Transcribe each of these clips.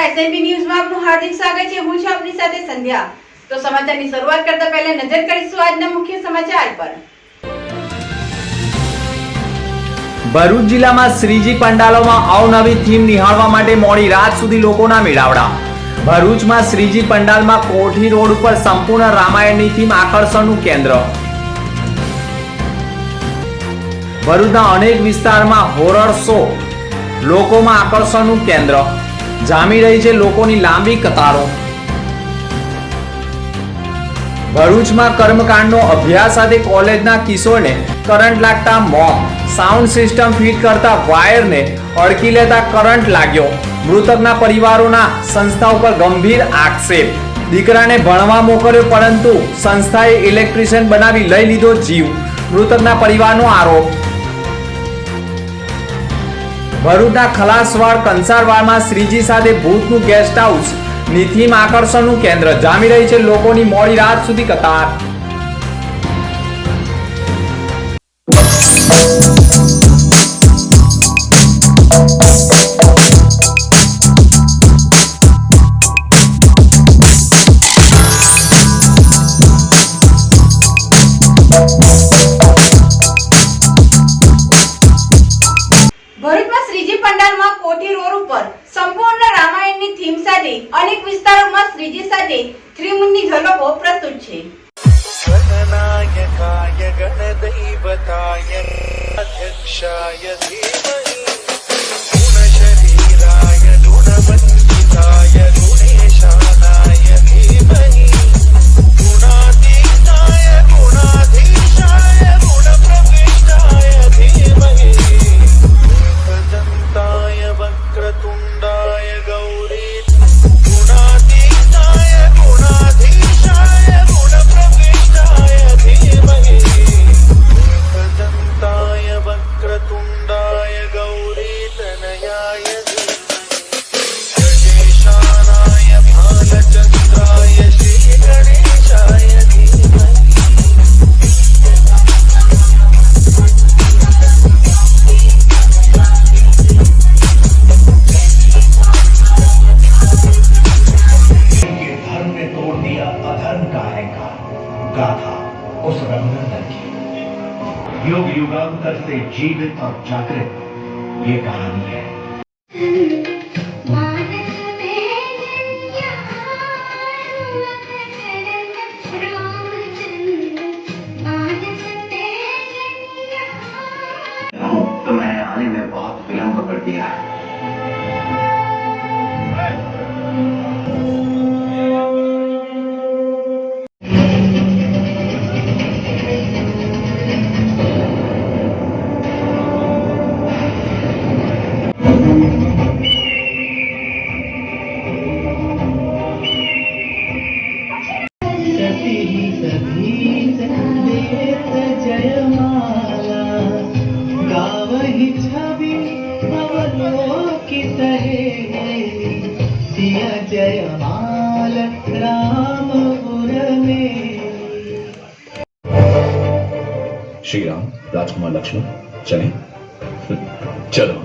એસએનબી ન્યૂઝમાં આપનું હાર્દિક સ્વાગત છે। હું છું આપની સાથે સંધ્યા। તો સમાચારની શરૂઆત કરતા પહેલા નજર કરીશું આજના મુખ્ય સમાચાર પર। ભરૂચ જિલ્લામાં શ્રીજી પંડાલોમાં અવનવી થીમ નિહાળવા માટે મોડી રાત સુધી લોકોના મેળાવડા। ભરૂચમાં શ્રીજી પંડાલમાં કોઠી રોડ ઉપર સંપૂર્ણ રામાયણની થીમ આકર્ષણનું કેન્દ્ર। ભરૂચના અનેક વિસ્તારમાં હોરર શો લોકોમાં આકર્ષણનું કેન્દ્ર। જામી રહી છે લોકોની લાંબી કતારો। ભરૂચમાં કર્મકાંડનો અભ્યાસ સાથે કોલેજના કિશોરને કરંટ લાગતા મોત। સાઉન્ડ સિસ્ટમ ફિટ કરતા વાયરને અડકી લેતા કરંટ લાગ્યો। મૃતકના પરિવારોના સંસ્થા ઉપર ગંભીર આક્ષેપ। દીકરાને ભણવા મોકલ્યો પરંતુ સંસ્થાએ ઇલેક્ટ્રિશિયન બનાવી લઈ લીધો જીવ। મૃતકના પરિવારનો આરોપ। ભરૂચના ખલાસવાડ કંસારવાડમાં શ્રીજી સાથે ભૂતનું ગેસ્ટ હાઉસ ની થીમ આકર્ષણનું કેન્દ્ર। જામી રહી છે લોકોની મોડી રાત સુધી કતાર। ભરૂચમાં શ્રીજી પંડાલમાં કોઠી રોડ ઉપર સંપૂર્ણ રામાયણની થીમ સાથે અનેક વિસ્તારોમાં શ્રીજી સાથે ત્રિમુનિની ઝલકો પ્રસ્તુત છે। गणनायकाय गणदैवताय अध्यक्षाय धीमहि गुणशरीराय गुणवन्दिताय गुणेशानाय धीमहि गुणातीताय गुणाधीशाय गुणप्रविष्टाय धीमहि एकदन्ताय वक्रतुण्डाय गौरी गुणातीताय गुणाधीशाय गुणप्रविष्टाय धीमहि एकदन्ताय वक्रतुण्डाय गौरीतनयाय धीमहि गणेशानाय भालचन्द्राय श्रीगणेशाय धीमहि। के धर्म ने तोड़ दिया अधर्म का अहंकार। गाथा उस रघुनंदन की युग युगांतर से जीवित और जागृत ये कहानी है। तो मैंने आने में बहुत विलंब कर दिया है। श्री राम राजकुमार लक्ष्मण चले चलो।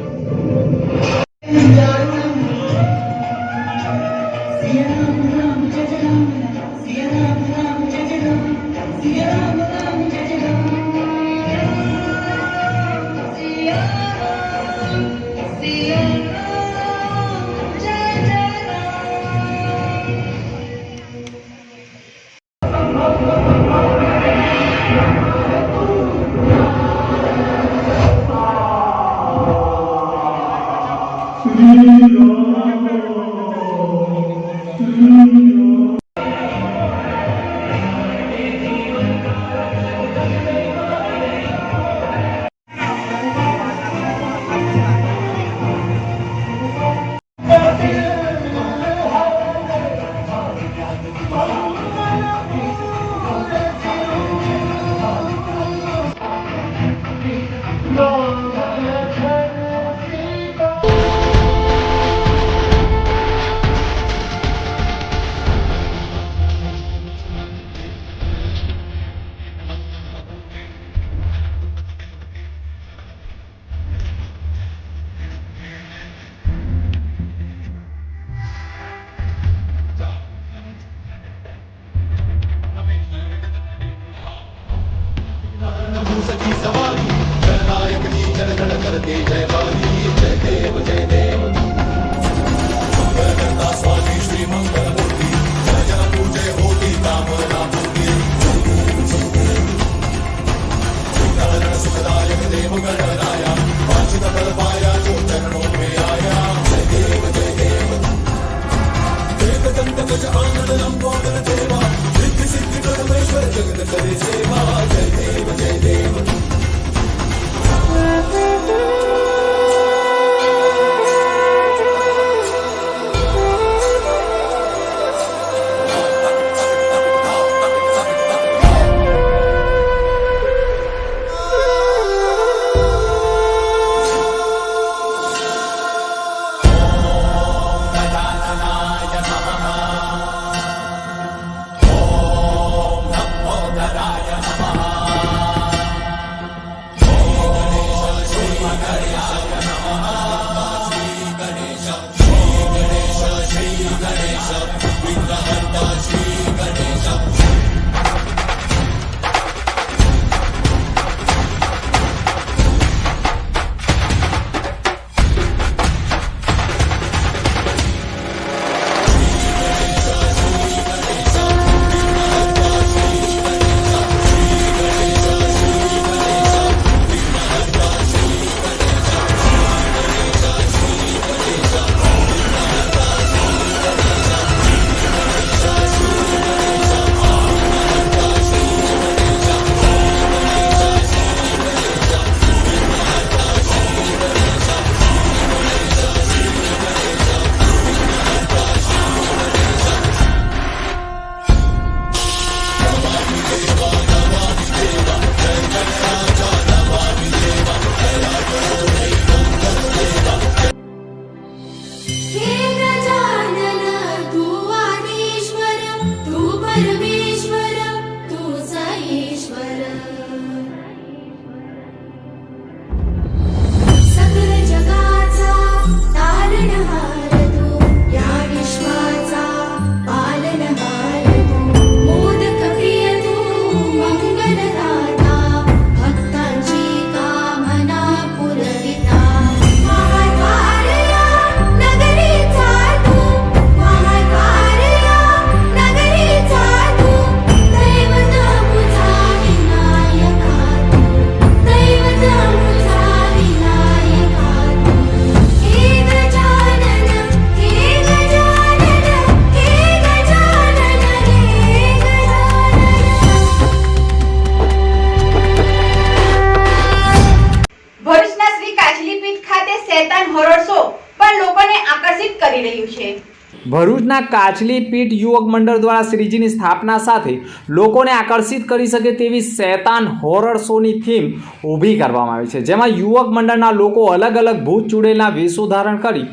ભરૂચના કાચલી પીઠ યુવક મંડળ દ્વારા શ્રીજીની સ્થાપના સાથે લોકોને આકર્ષિત કરી શકે તેવી શૈતાન હોરર શોની થીમ ઊભી કરવામાં આવી છે, જેમાં યુવક મંડળના લોકો અલગ અલગ ભૂત ચૂડેલના વેશો ધારણ કરી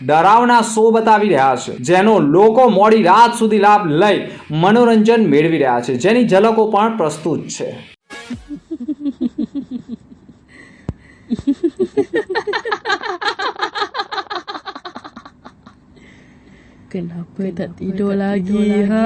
ડરાવના શો બતાવી રહ્યા છે, જેનો લોકો મોડી રાત સુધી લાભ લઈ મનોરંજન મેળવી રહ્યા છે, જેની ઝલકો પણ પ્રસ્તુત છે. Kenapa tak tidur lagi? Ha?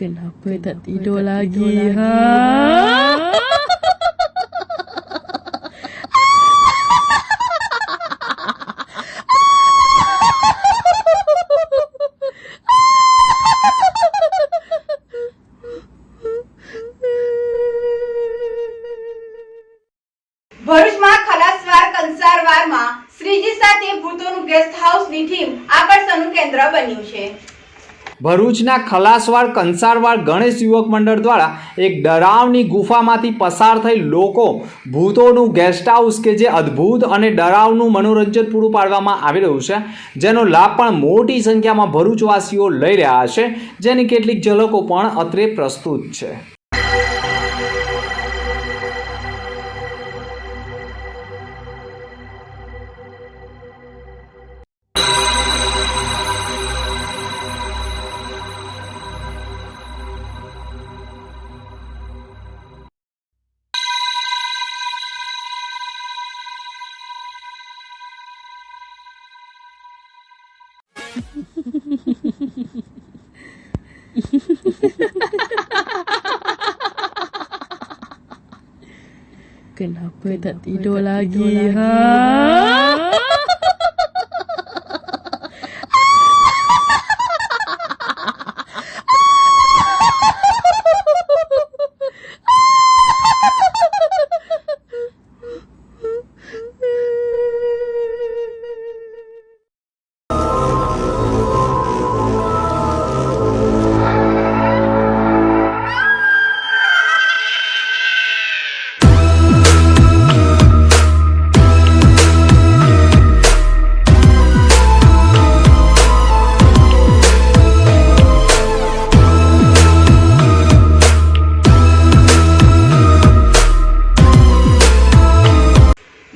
Kenapa tak tidur lagi? Ha? ભરૂચમાં ખલાસવાર કંસારવારમાં શ્રીજી સાથે ભૂતોનું ગેસ્ટ હાઉસની થીમ આકર્ષણનું કેન્દ્ર બન્યું છે. ભરૂચના ખલાસવાડ કંસારવાડ ગણેશ યુવક મંડળ દ્વારા એક ડરાવની ગુફામાંથી પસાર થઈ લોકો ભૂતોનું ગેસ્ટ હાઉસ કે જે અદ્ભુત અને ડરાવનું મનોરંજન પૂરું પાડવામાં આવી રહ્યું છે, જેનો લાભ પણ મોટી સંખ્યામાં ભરૂચવાસીઓ લઈ રહ્યા છે, જેની કેટલીક ઝલકો પણ અત્રે પ્રસ્તુત છે. Kenapa tak tidur lagi? Ha?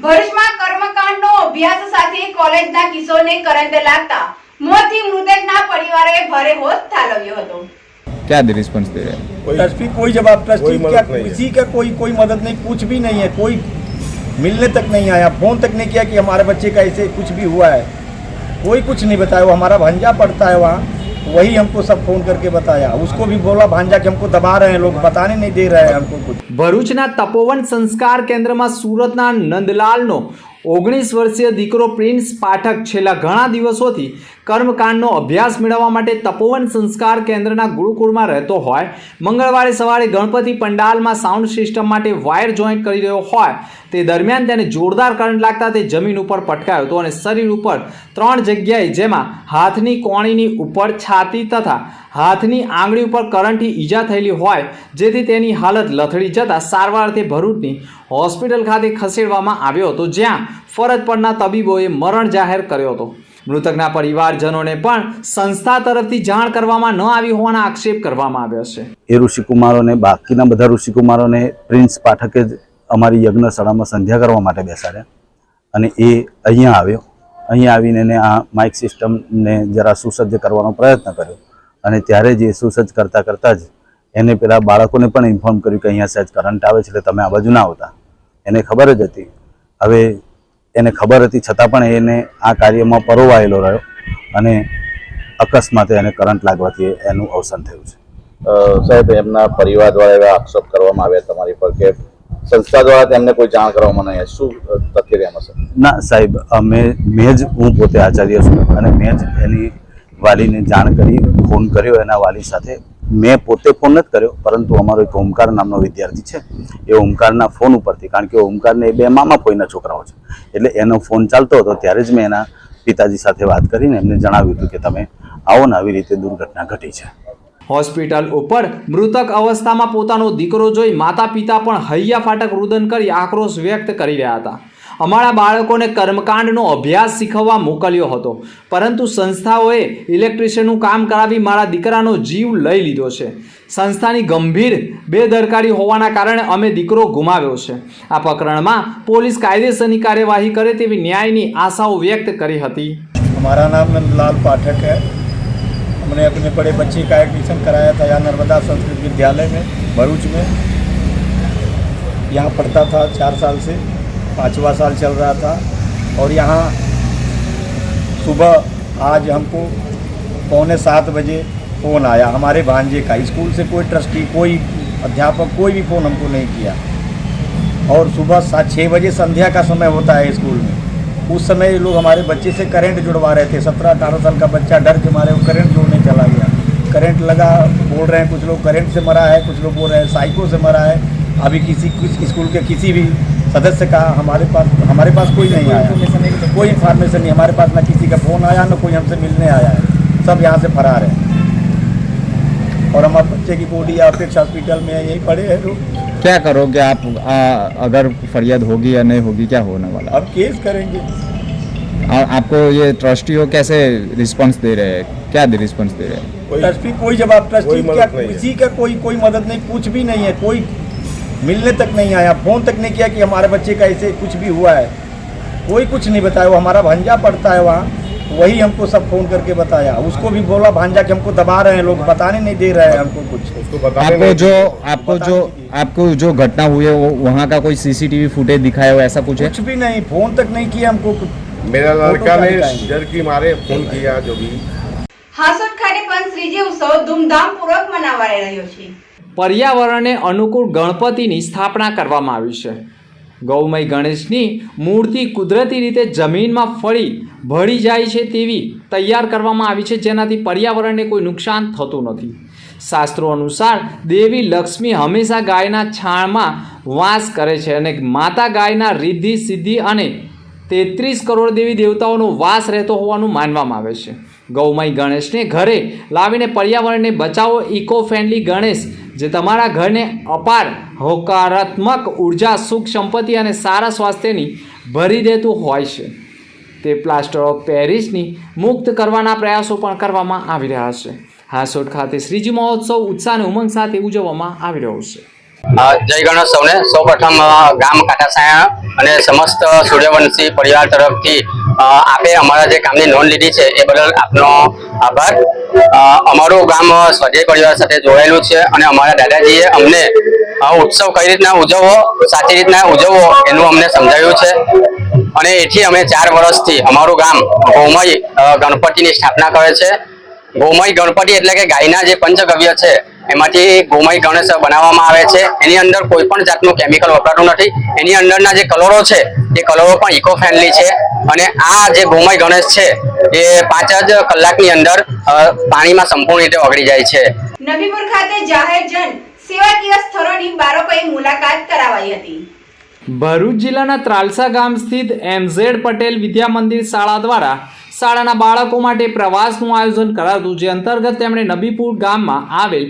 ભરૂચમાં કર્મકાંડનો અભ્યાસ સાથે કોલેજના કિશોરને કરંટ લાગતા મોતથી મૃતકના પરિવારે ભારે હોશ ઠાલવ્યો હતો. क्या रिस्पॉन्स दे रहे हैं? ट्रस्टी कोई जवाब, ट्रस्टी क्या किसी का कोई मदद नहीं, कुछ भी नहीं है, कोई मिलने तक नहीं आया, फोन तक नहीं किया कि हमारे बच्चे का ऐसे कुछ भी हुआ है, कोई कुछ नहीं बताया. वो हमारा भांजा पड़ता है वहाँ, वही हमको सब फोन करके बताया. उसको भी बोला भांजा कि हमको दबा रहे हैं लोग, बताने नहीं दे रहे हैं हमको कुछ. ભરૂચના તપોવન સંસ્કાર કેન્દ્રમાં સુરતના નંદલાલનો 19 વર્ષીય દીકરો પ્રિન્સ પાઠક છેલ્લા ઘણા દિવસોથી કર્મકાંડનો અભ્યાસ મેળવવા માટે તપોવન સંસ્કાર કેન્દ્રના ગુરુકુળમાં રહેતો હોય, મંગળવારે સવારે ગણપતિ પંડાલમાં સાઉન્ડ સિસ્ટમ માટે વાયર જોઈન્ટ કરી રહ્યો હોય તે દરમિયાન તેને જોરદાર કરંટ લાગતા તે જમીન ઉપર પટકાયો હતો અને શરીર ઉપર 3 જગ્યાએ, જેમાં હાથની કોણીની ઉપર, છાતી તથા હાથની આંગળી ઉપર કરંટથી ઈજા થયેલી હોય, જેથી તેની હાલત લથડી જતા સારવાર અર્થે ભરૂચની હોસ્પિટલ ખાતે ખસેડવામાં આવ્યો હતો, જ્યાં ફરજ પરના તબીબોએ મરણ જાહેર કર્યો હતો. મૃતકના પરિવારજનોને પણ સંસ્થા તરફથી જાણ કરવામાં ન આવી હોવાના આક્ષેપ કરવામાં આવ્યો છે. એ ઋષિકુમારોને, બાકીના બધા ઋષિકુમારોને પ્રિન્સ પાઠકે જ અમારી યજ્ઞશાળામાં સંધ્યા કરવા માટે બેસાડ્યા અને એ અહીંયા આવ્યો. અહીંયા આવીને એને આ માઇક સિસ્ટમને જરા સુસજ્જ કરવાનો પ્રયત્ન કર્યો અને ત્યારે જ એ સુસજ્જ કરતાં જ એને પેલા બાળકોને પણ ઇન્ફોર્મ કર્યું કે અહીંયા સહેજ કરંટ આવે છે એટલે તમે આ બાજુ ના આવતા. એને ખબર જ હતી. હવે એને ખબર હતી છતાં પણ એને આ કાર્યમાં પરોવાયેલો રહ્યો અને અકસ્માતે એને કરંટ લાગવાથી એનું અવસાન થયું છે. સાહેબ, એમના પરિવાર દ્વારા એવા આક્ષેપ કરવામાં આવ્યા તમારી પર કે સંસ્થા દ્વારા તેમને કોઈ જાણ કરવામાં નહીં, શું તથ્ય એમાં છે? ના સાહેબ, હું પોતે આચાર્ય છું અને મેં જ એની વાલીને જાણ કરી, ફોન કર્યો એના વાલી સાથે. મેં પોતે ફોન નથી કર્યો, પરંતુ અમારો એક ઓમકાર નામનો વિદ્યાર્થી છે, એ ઓમકારના ફોન ઉપરથી, કારણ કે ઓમકારને એ 2 મામા ફોઈના છોકરાઓ છે, એટલે એનો ફોન ચાલતો હતો ત્યારે જ મેં એના પિતાજી સાથે વાત કરીને એમને જણાવ્યું હતું કે તમે આવો ને આવી રીતે દુર્ઘટના ઘટી છે. હોસ્પિટલ ઉપર મૃતક અવસ્થામાં પોતાનો દીકરો જોઈ માતા પિતા પણ હૈયા ફાટક રુદન કરી આક્રોશ વ્યક્ત કરી રહ્યા હતા. અમારા બાળકોને કર્મકાંડનો અભ્યાસ શીખવવા મોકલ્યો હતો, પરંતુ સંસ્થાઓએ ઇલેક્ટ્રિશિયનનું કામ કરાવી મારા દીકરાનો જીવ લઈ લીધો છે. સંસ્થાની ગંભીર બેદરકારી હોવાના કારણે અમે દીકરો ગુમાવ્યો છે. આ પ્રકરણમાં પોલીસ કાયદેસરની કાર્યવાહી કરે તેવી ન્યાયની આશાઓ વ્યક્ત કરી હતી. हमारा नाम नंदलाल पाठक है. हमने अपने बड़े बच्चे का एडमिशन कराया था यहाँ नर्मदा संस्कृत विद्यालय में भरूच में. यहाँ पढ़ता था 4 साल से, 5वां साल चल रहा था. और यहाँ सुबह आज हमको 6:45 बजे फ़ोन आया हमारे भांजे का, स्कूल से कोई ट्रस्टी, कोई अध्यापक, कोई भी फ़ोन हमको नहीं किया। और सुबह 6 बजे संध्या का समय होता है स्कूल में, उस समय ये लोग हमारे बच्चे से करंट जुड़वा रहे थे। 17-18 साल का बच्चा डर के मारे वो करंट जोड़ने चला गया। करंट लगा, बोल रहे हैं कुछ लोग करंट से मरा है, कुछ लोग बोल रहे हैं साइको से मरा है। अभी किसी स्कूल के किसी भी सदस्य का हमारे पास कोई नहीं आया, कोई इन्फॉर्मेशन नहीं हमारे पास, ना किसी का फ़ोन आया, ना कोई हमसे मिलने आया है। सब यहाँ से फरार है। और हमारे बच्चे की बॉडी अपेक्ष हॉस्पिटल में है, यही पड़े हैं लोग। क्या करोगे आप अगर फरियाद होगी या नहीं होगी, क्या होने वाला? अब केस करेंगे। आपको ये ट्रस्टी हो कैसे रिस्पांस दे रहे हैं, क्या रिस्पांस दे रहे हैं? ट्रस्टी कोई जवाब, ट्रस्टी क्या किसी का कोई मदद नहीं, कुछ भी नहीं है। कोई मिलने तक नहीं आया, फ़ोन तक नहीं किया कि हमारे बच्चे का ऐसे कुछ भी हुआ है। कोई कुछ नहीं बताया। वो हमारा भांजा पढ़ता है वहाँ, वही हमको सब फ़ोन करके बताया। उसको भी बोला भांजा कि हमको दबा रहे हैं लोग, बताने नहीं दे रहे हैं हमको कुछ। आपको जो घटना हुई है वो वहाँ का कोई सीसीटीवी फुटेज दिखाया हो, ऐसा कुछ है? कुछ भी नहीं, फ़ोन तक नहीं किया हमको। मेरा लड़का ने डर की मारे फोन किया। जो भी હાસોટ ખાતે પણ શ્રીજી ઉત્સવ ધૂમધામપૂર્વક મનાવાઈ રહ્યો છે। પર્યાવરણને અનુકૂળ ગણપતિની સ્થાપના કરવામાં આવી છે। ગૌમય ગણેશની મૂર્તિ કુદરતી રીતે જમીનમાં ફળી ભળી જાય છે તેવી તૈયાર કરવામાં આવી છે, જેનાથી પર્યાવરણને કોઈ નુકસાન થતું નથી। શાસ્ત્રો અનુસાર દેવી લક્ષ્મી હંમેશા ગાયના છાણમાં વાસ કરે છે અને માતા ગાયના રિદ્ધિ સિદ્ધિ અને 33 કરોડ દેવી દેવતાઓનો વાસ રહેતો હોવાનું માનવામાં આવે છે। ગૌમય ગણેશને ઘરે લાવીને પર્યાવરણને બચાવો। ઇકો ફ્રેન્ડલી ગણેશ જે તમારા ઘરને અપાર હોકારાત્મક ઉર્જા, સુખ, સંપત્તિ અને સારા સ્વાસ્થ્યની ભરી દેતું હોય છે। તે પ્લાસ્ટર ઓફ પેરિસની મુક્ત કરવાના પ્રયાસો પણ કરવામાં આવી રહ્યા છે। હાસોટ ખાતે શ્રીજી મહોત્સવ ઉત્સાહ અને ઉમંગ સાથે ઉજવવામાં આવી રહ્યો છે। જય ગણેશ સૌને। સૌપ્રથમ ગામ કાંટાસાયા અને સમસ્ત સૂર્યવંશી પરિવાર તરફથી આપે અમારા જે કામની નોંધ લીધી છે એ બદલ આપનો આભાર। અમારું ગામ સ્વાધ્યાય પરિવાર સાથે જોડાયેલું છે અને અમારા દાદાજીએ અમને ઉત્સવ કઈ રીતના ઉજવવો, સાચી રીતના ઉજવવો એનું અમને સમજાવ્યું છે અને એથી અમે 4 વર્ષથી અમારું ગામ ગૌમય ગણપતિની સ્થાપના કરે છે। ગૌમય ગણપતિ એટલે કે ગાયના જે પંચગવ્ય છે એમાંથી ગૌમય ગણેશ બનાવવામાં આવે છે। એની અંદર કોઈ પણ જાતનું કેમિકલ વપરાતું નથી। એની અંદરના જે કલરો છે એ કલરો પણ ઇકો ફ્રેન્ડલી છે અને આ જે ગૌમય ગણેશ છે એ 5 જ કલાકની અંદર પાણીમાં સંપૂર્ણ રીતે ઓગળી જાય છે। નબીપુર ખાતે જાહેર જન સેવાકીય સ્થળોની બાળકોએ મુલાકાત કરાવાઈ હતી। ભરૂચ જિલ્લાના ત્રાલસા ગામ સ્થિત MZ પટેલ વિદ્યા મંદિર શાળા દ્વારા શાળાના બાળકો માટે પ્રવાસનું આયોજન કરાયું, જે અંતર્ગત તેમણે નબીપુર ગામમાં આવેલ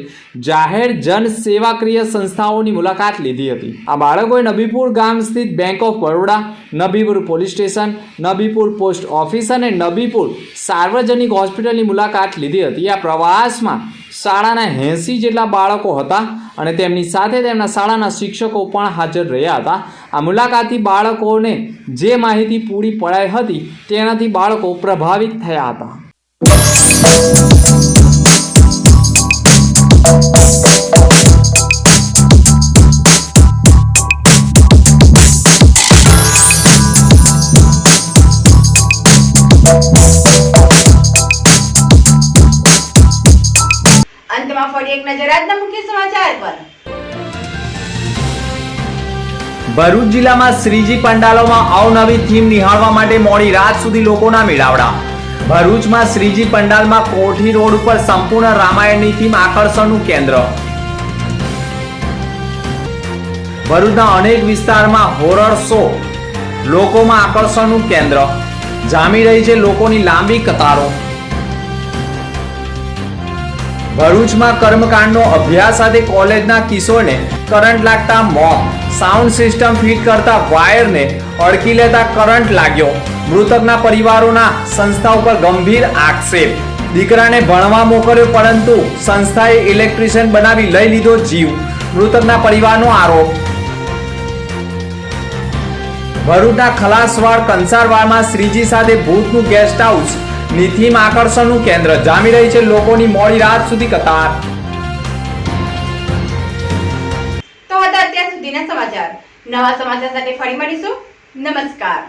જાહેર જન સેવાકીય સંસ્થાઓની મુલાકાત લીધી હતી। આ બાળકોએ નબીપુર ગામ સ્થિત bank of Baroda, Nabipur police station, Nabipur post office અને નબીપુર સાર્વજનિક હોસ્પિટલની મુલાકાત લીધી હતી। આ પ્રવાસમાં શાળાના 80 જેટલા બાળકો હતા અને તેમની સાથે તેમના શાળાના શિક્ષકો પણ હાજર રહ્યા હતા। આ મુલાકાતી બાળકોને જે માહિતી પૂરી પડાઈ હતી તેનાથી બાળકો પ્રભાવિત થયા હતા। અંતમાં ફરી એક નજર આજના મુખ્ય સમાચાર પર। ભરૂચ જિલ્લામાં શ્રીજી પંડાલોમાં અવનવી થીમ નિહાળવા માટે મોડી રાત સુધી લોકોના મેળાવડા। ભરૂચમાં શ્રીજી પંડાલમાં કોઠી રોડ ઉપર સંપૂર્ણ રામાયણની થીમ આકર્ષણનું કેન્દ્ર। ભરૂચના અનેક વિસ્તારમાં હોરર શો લોકોમાં આકર્ષણનું કેન્દ્ર। જામી રહી છે લોકોની લાંબી કતારો। ભરૂચમાં કર્મકાંડનો અભ્યાસ સાથે કોલેજના કિશોરને કરંટ લાગતા મોત। સાઉન્ડ સિસ્ટમ ફિટ કરતા વાયરને અડકી લેતા કરંટ લાગ્યો। મૃતકના પરિવારોના સંસ્થા ઉપર ગંભીર આક્ષેપ। દીકરાને ભણવા મોકલ્યો પરંતુ સંસ્થાએ ઇલેક્ટ્રિશિયન બનાવી લઈ લીધો જીવ। મૃતકના પરિવારનો આરોપ। ભરૂચના ખલાસવાડ કંસારવાડમાં શ્રીજી સાથે ભૂતનું ગેસ્ટ હાઉસ ની થીમ આકર્ષણનું કેન્દ્ર। જામી રહી છે લોકોની મોડી રાત સુધી કતાર। તો હતા અત્યાર સુધીના સમાચાર। નવા સમાચાર સાથે ફરી મળીશું। નમસ્કાર।